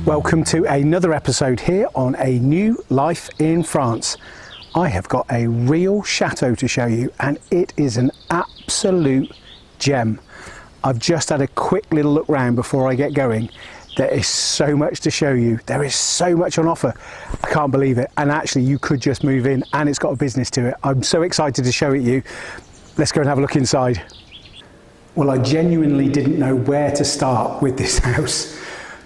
Welcome to another episode here on A New Life in France. I have got a real chateau to show you, and it is an absolute gem. I've just had a quick little look round before I get going. There is so much to show you. There is so much on offer. I can't believe it. And actually you could just move in and it's got a business to it. I'm so excited to show it you. Let's go and have a look inside. Well, I genuinely didn't know where to start with this house.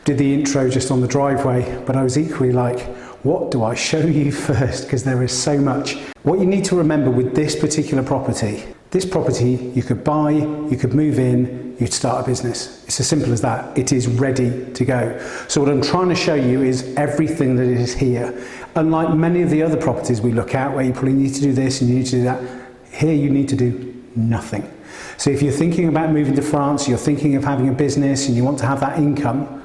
Did the intro just on the driveway, but I was equally like, what do I show you first? Because there is so much. What you need to remember with this particular property, you could buy, you could move in, you'd start a business. It's as simple as that. It is ready to go. So what I'm trying to show you is everything that is here. Unlike many of the other properties we look at where you probably need to do this and you need to do that, here you need to do nothing. So if you're thinking about moving to France, you're thinking of having a business and you want to have that income,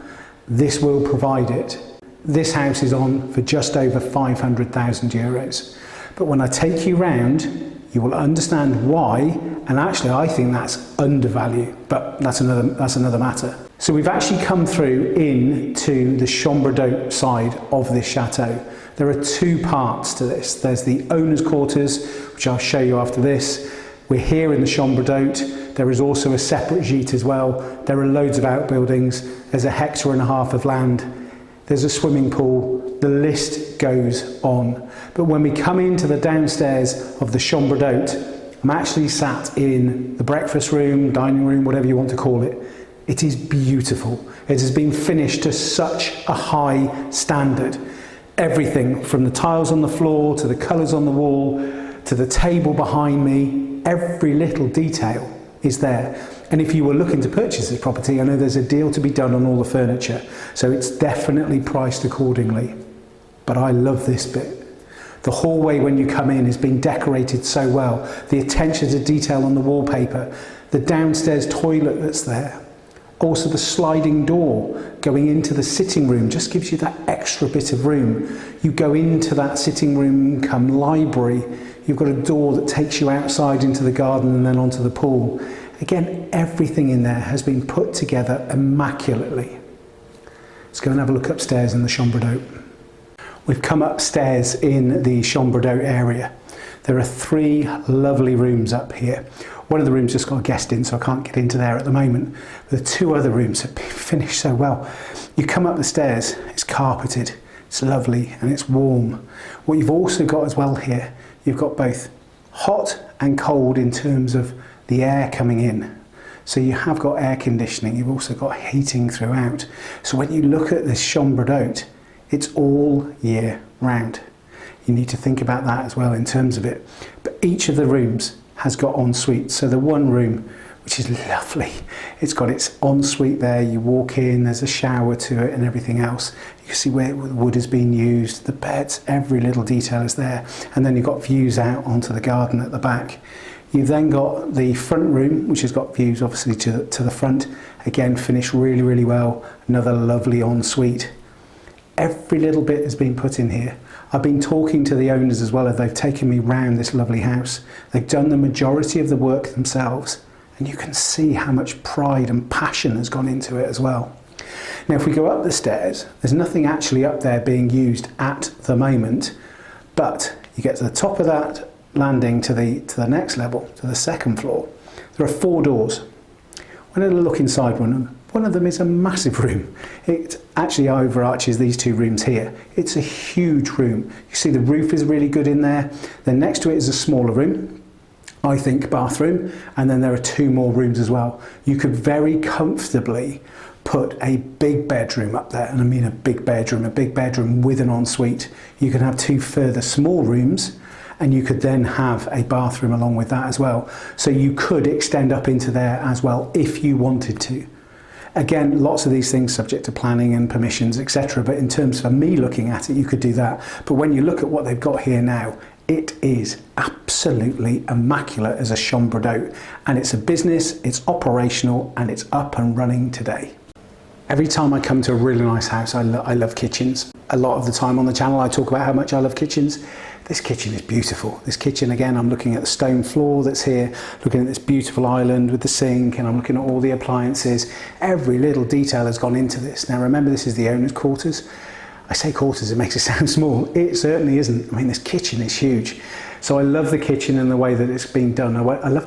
this will provide it. This house is on for just over 500,000 euros. But when I take you round, you will understand why, and actually I think that's undervalued, but that's another matter. So we've actually come through into the chambre d'hôte side of this chateau. There are two parts to this. There's the owner's quarters, which I'll show you after this. We're here in the chambre d'hôte. There is also a separate gîte as well. There are loads of outbuildings. There's a hectare and a half of land. There's a swimming pool. The list goes on. But when we come into the downstairs of the chambre d'hôte, I'm actually sat in the breakfast room, dining room, whatever you want to call it. It is beautiful. It has been finished to such a high standard. Everything from the tiles on the floor, to the colours on the wall, to the table behind me, every little detail is there. And if you were looking to purchase this property, I know there's a deal to be done on all the furniture, so it's definitely priced accordingly. But I love this bit. The hallway when you come in is being decorated so well. The attention to detail on the wallpaper, the downstairs toilet that's there. Also the sliding door going into the sitting room just gives you that extra bit of room. You go into that sitting room, come library, you've got a door that takes you outside into the garden and then onto the pool. Again, everything in there has been put together immaculately. Let's go and have a look upstairs in the chambre d'hôte. We've come upstairs in the chambre d'hôte area. There are three lovely rooms up here. One of the rooms just got a guest in, so I can't get into there at the moment. The two other rooms have been finished so well. You come up the stairs, it's carpeted, it's lovely and it's warm. What you've also got as well here, you've got both hot and cold in terms of the air coming in. So you have got air conditioning, you've also got heating throughout. So when you look at this chambre d'hôte, it's all year round. You need to think about that as well in terms of it. But each of the rooms has got ensuite. So the one room, which is lovely, it's got its ensuite there. You walk in, there's a shower to it and everything else. You can see where the wood has been used, the beds, every little detail is there. And then you've got views out onto the garden at the back. You've then got the front room, which has got views obviously to the front. Again, finished really, really well. Another lovely ensuite. Every little bit has been put in here. I've been talking to the owners as well as they've taken me round this lovely house. They've done the majority of the work themselves, and you can see how much pride and passion has gone into it as well. Now if we go up the stairs, there's nothing actually up there being used at the moment, but you get to the top of that landing to the next level, to the second floor. There are four doors. When I look inside one of them is a massive room. It actually overarches these two rooms here. It's a huge room. You see the roof is really good in there. Then next to it is a smaller room, I think bathroom, and then there are two more rooms as well. You could very comfortably put a big bedroom up there, and I mean a big bedroom with an ensuite. You can have two further small rooms, and you could then have a bathroom along with that as well. So you could extend up into there as well if you wanted to. Again, lots of these things subject to planning and permissions, etc. But in terms of me looking at it, you could do that. But when you look at what they've got here now, it is absolutely immaculate as a chambre d'hôte. And it's a business, it's operational, and it's up and running today. Every time I come to a really nice house, I love kitchens. A lot of the time on the channel I talk about how much I love kitchens. This kitchen is beautiful. This kitchen, again, I'm looking at the stone floor that's here, looking at this beautiful island with the sink, and I'm looking at all the appliances. Every little detail has gone into this. Now remember, this is the owner's quarters. I say quarters, it makes it sound small. It certainly isn't. I mean, this kitchen is huge. So I love the kitchen and the way that it's been done.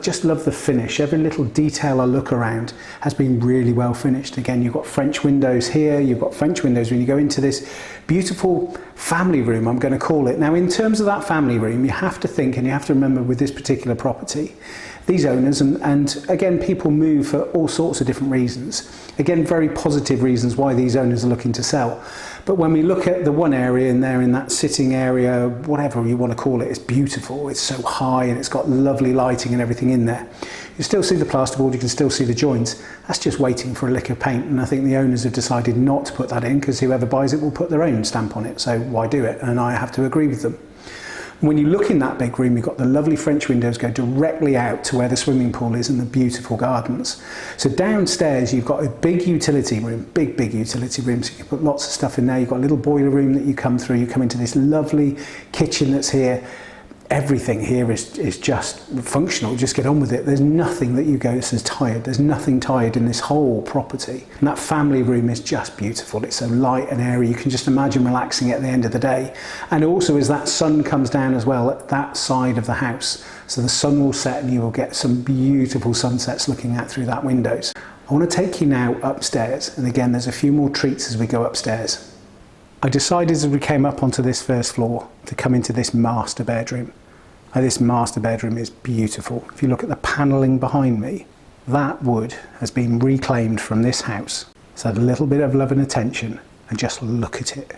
Just love the finish. Every little detail I look around has been really well finished. Again, you've got French windows here. You've got French windows when you go into this beautiful family room, I'm going to call it. Now, in terms of that family room, you have to think and you have to remember with this particular property, these owners, and again, people move for all sorts of different reasons. Again, very positive reasons why these owners are looking to sell. But when we look at the one area in there, in that sitting area, whatever you want to call it, it's beautiful. It's so high and it's got lovely lighting and everything in there. You still see the plasterboard, you can still see the joints. That's just waiting for a lick of paint. And I think the owners have decided not to put that in because whoever buys it will put their own stamp on it. So why do it? And I have to agree with them. When you look in that big room, you've got the lovely French windows go directly out to where the swimming pool is and the beautiful gardens. So downstairs, you've got a big utility room, big utility room. So you can put lots of stuff in there. You've got a little boiler room that you come through. You come into this lovely kitchen that's here. Everything here is just functional. Just get on with it. There's nothing that you go, this is tired. There's nothing tired in this whole property. And that family room is just beautiful. It's so light and airy. You can just imagine relaxing at the end of the day. And also as that sun comes down as well at that side of the house. So the sun will set and you will get some beautiful sunsets looking out through that windows. I want to take you now upstairs. And again, there's a few more treats as we go upstairs. I decided as we came up onto this first floor to come into this master bedroom. Now, this master bedroom is beautiful. If you look at the panelling behind me, that wood has been reclaimed from this house. It's had a little bit of love and attention, and just look at it.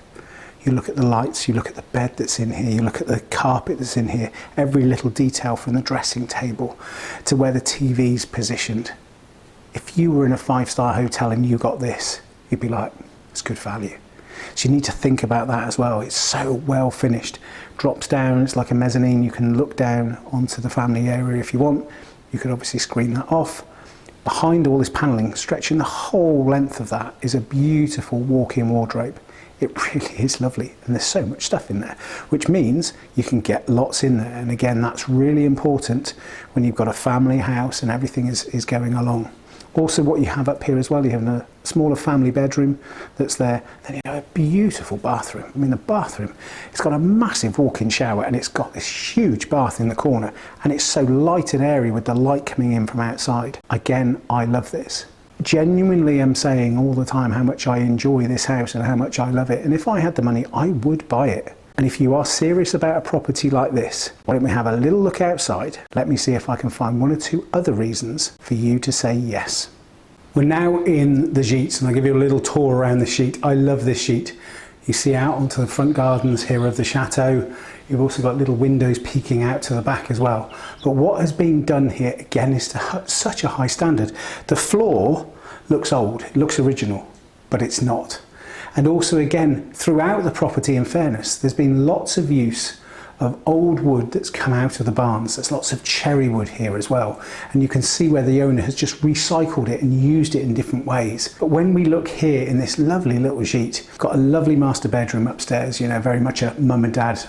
You look at the lights, you look at the bed that's in here, you look at the carpet that's in here, every little detail from the dressing table to where the TV's positioned. If you were in a 5-star hotel and you got this, you'd be like, it's good value. So you need to think about that as well. It's so well finished. Drops down, it's like a mezzanine. You can look down onto the family area if you want. You could obviously screen that off. Behind all this panelling, stretching the whole length of that, is a beautiful walk-in wardrobe. It really is lovely, and there's so much stuff in there, which means you can get lots in there. And again, that's really important when you've got a family house and everything is going along. Also, what you have up here as well, you have a smaller family bedroom that's there. Then you have a beautiful bathroom. I mean, the bathroom, it's got a massive walk-in shower and it's got this huge bath in the corner, and it's so light and airy with the light coming in from outside. Again, I love this. Genuinely, I'm saying all the time how much I enjoy this house and how much I love it. And if I had the money, I would buy it. And if you are serious about a property like this, why don't we have a little look outside? Let me see if I can find one or two other reasons for you to say yes. We're now in the sheets, and I'll give you a little tour around the sheet. I love this sheet. You see out onto the front gardens here of the chateau. You've also got little windows peeking out to the back as well. But what has been done here, again, is to such a high standard. The floor looks old, it looks original, but it's not. And also, again, throughout the property, in fairness, there's been lots of use of old wood that's come out of the barns. There's lots of cherry wood here as well. And you can see where the owner has just recycled it and used it in different ways. But when we look here in this lovely little sheet, we've got a lovely master bedroom upstairs, you know, very much a mum and dad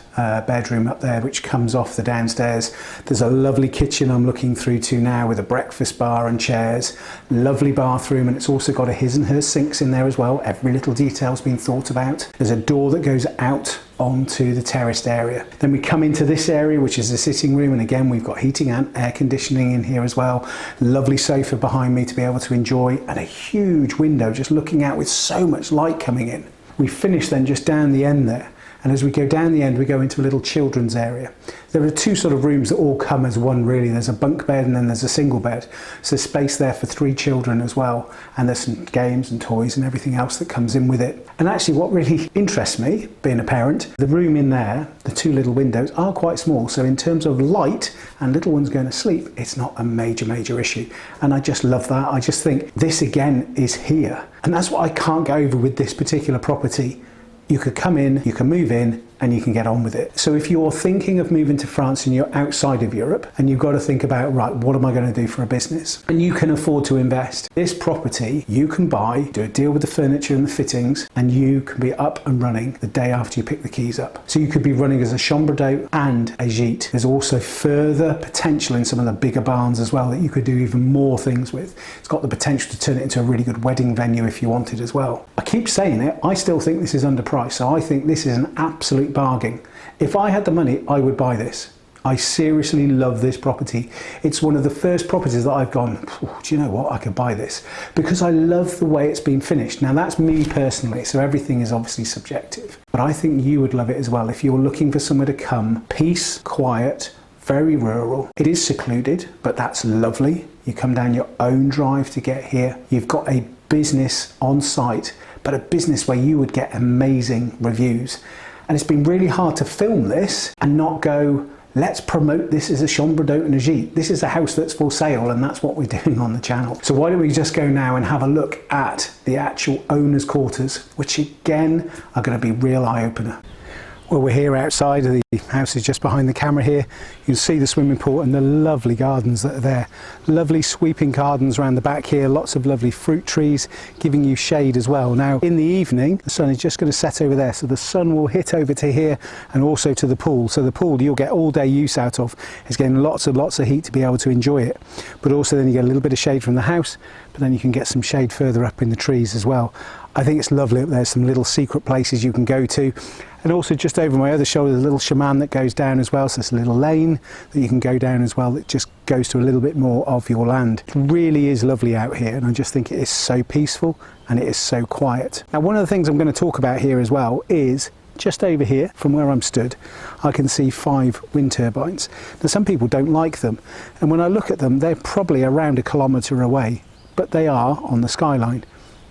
bedroom up there, which comes off the downstairs. There's a lovely kitchen I'm looking through to now with a breakfast bar and chairs. Lovely bathroom, and it's also got a his and her sinks in there as well. Every little detail's been thought about. There's a door that goes out onto the terraced area. Then we come into this area, which is the sitting room, and again we've got heating and air conditioning in here as well. Lovely sofa behind me to be able to enjoy, and a huge window just looking out with so much light coming in. We finish then just down the end there, and as we go down the end we go into a little children's area. There are two sort of rooms that all come as one really. There's a bunk bed and then there's a single bed. So there's space there for 3 children as well, and there's some games and toys and everything else that comes in with it. And actually what really interests me, being a parent, the room in there, the 2 little windows are quite small, so in terms of light and little ones going to sleep, it's not a major issue. And I just love that. I just think this again is here, and that's what I can't get over with this particular property. You could come in, you can move in, and you can get on with it. So if you're thinking of moving to France and you're outside of Europe and you've got to think about, right, what am I going to do for a business? And you can afford to invest. This property you can buy, do a deal with the furniture and the fittings, and you can be up and running the day after you pick the keys up. So you could be running as a chambre d'hôte and a gîte. There's also further potential in some of the bigger barns as well that you could do even more things with. It's got the potential to turn it into a really good wedding venue if you wanted as well. I keep saying it, I still think this is underpriced, so I think this is an absolute bargain. If I had the money, I would buy this. I seriously love this property. It's one of the first properties that I've gone, do you know what, I could buy this, because I love the way it's been finished. Now that's me personally, so everything is obviously subjective, but I think you would love it as well if you're looking for somewhere to come. Peace, quiet, very rural. It is secluded, but that's lovely. You come down your own drive to get here. You've got a business on site, but a business where you would get amazing reviews. And it's been really hard to film this and not go, let's promote this as a chambre d'hôte and a gîte. This is a house that's for sale, and that's what we're doing on the channel. So why don't we just go now and have a look at the actual owner's quarters, which again are going to be real eye-opener. Well, we're here outside. The house is just behind the camera here. You can see the swimming pool and the lovely gardens that are there. Lovely sweeping gardens around the back here. Lots of lovely fruit trees giving you shade as well. Now, in the evening, the sun is just going to set over there. So the sun will hit over to here and also to the pool. So the pool you'll get all day use out of. It's getting lots of heat to be able to enjoy it. But also then you get a little bit of shade from the house, but then you can get some shade further up in the trees as well. I think it's lovely up there. Some little secret places you can go to. And also just over my other shoulder, there's a little shaman that goes down as well. So it's a little lane that you can go down as well that just goes to a little bit more of your land. It really is lovely out here, and I just think it is so peaceful and it is so quiet. Now, one of the things I'm going to talk about here as well is just over here from where I'm stood, I can see 5 wind turbines. Now, some people don't like them, and when I look at them, they're probably around a kilometre away, but they are on the skyline.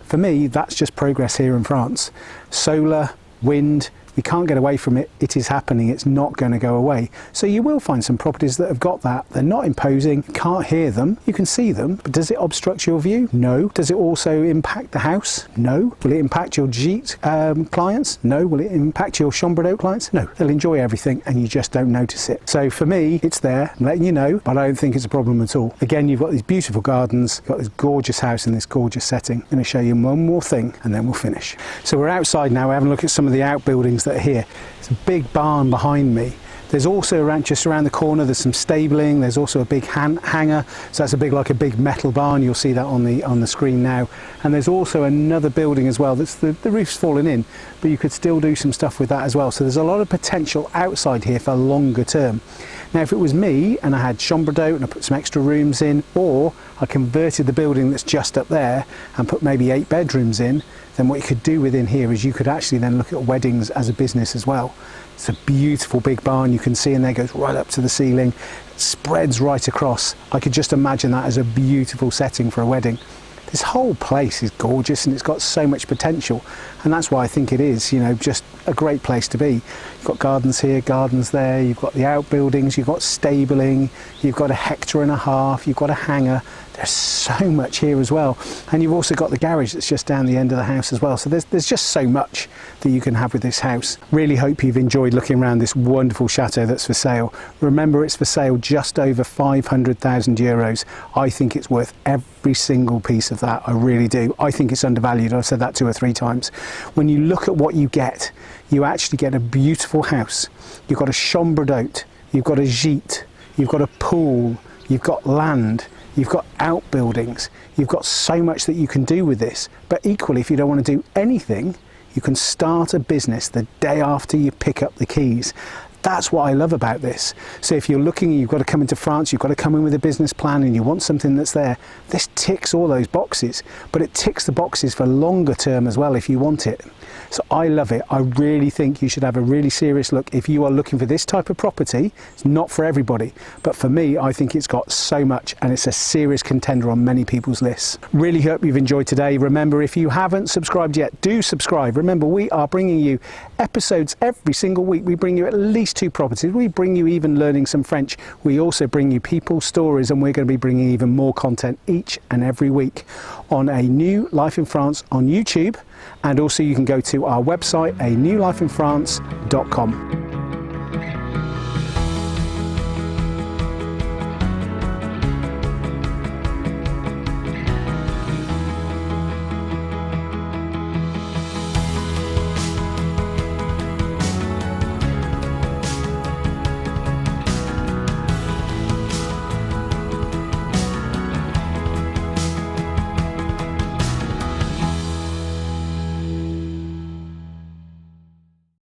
For me, that's just progress here in France. Solar, wind, we can't get away from it. It is happening. It's not going to go away. So you will find some properties that have got that. They're not imposing. You can't hear them. You can see them. But does it obstruct your view? No. Does it also impact the house? No. Will it impact your gîte clients? No. Will it impact your chambre d'hôte clients? No. They'll enjoy everything and you just don't notice it. So for me, it's there. I'm letting you know, but I don't think it's a problem at all. Again, you've got these beautiful gardens, you've got this gorgeous house in this gorgeous setting. I'm going to show you one more thing and then we'll finish. So we're outside now. We're having a look at some of the outbuildings that are here. It's a big barn behind me. There's also just around the corner, there's some stabling. There's also a big hangar. So that's like a big metal barn. You'll see that on the screen now. And there's also another building as well. That's the roof's fallen in, but you could still do some stuff with that as well. So there's a lot of potential outside here for longer term. Now, if it was me and I had chambre d'hôte and I put some extra rooms in, or I converted the building that's just up there and put maybe 8 bedrooms in, then what you could do within here is you could actually then look at weddings as a business as well. It's a beautiful big barn you can see, and there goes right up to the ceiling, it spreads right across. I could just imagine that as a beautiful setting for a wedding. This whole place is gorgeous and it's got so much potential, and that's why I think it is, you know, just a great place to be. You've got gardens here, gardens there, you've got the outbuildings, you've got stabling, you've got a 1.5 hectares, you've got a hangar. There's so much here as well, and you've also got the garage that's just down the end of the house as well. So there's just so much that you can have with this house. Really hope you've enjoyed looking around this wonderful chateau that's for sale. Remember, it's for sale just over 500,000 euros. I think it's worth every single piece of that. I really do. I think it's undervalued. I've said that 2 or 3 times. When you look at what you get, you actually get a beautiful house. You've got a chambre d'hôte, you've got a gîte, you've got a pool, you've got land, you've got outbuildings, you've got so much that you can do with this. But equally, if you don't want to do anything, you can start a business the day after you pick up the keys. That's what I love about this. So if you're looking, you've got to come into France, you've got to come in with a business plan and you want something that's there, this ticks all those boxes, but it ticks the boxes for longer term as well if you want it. So I love it. I really think you should have a really serious look if you are looking for this type of property. It's not for everybody, but for me, I think it's got so much and it's a serious contender on many people's lists. Really hope you've enjoyed today. Remember, if you haven't subscribed yet, do subscribe. Remember, we are bringing you episodes every single week. We bring you at least these two properties, we bring you even learning some French. We also bring you people, stories, and we're going to be bringing even more content each and every week on A New Life in France on YouTube. And also you can go to our website, anewlifeinfrance.com.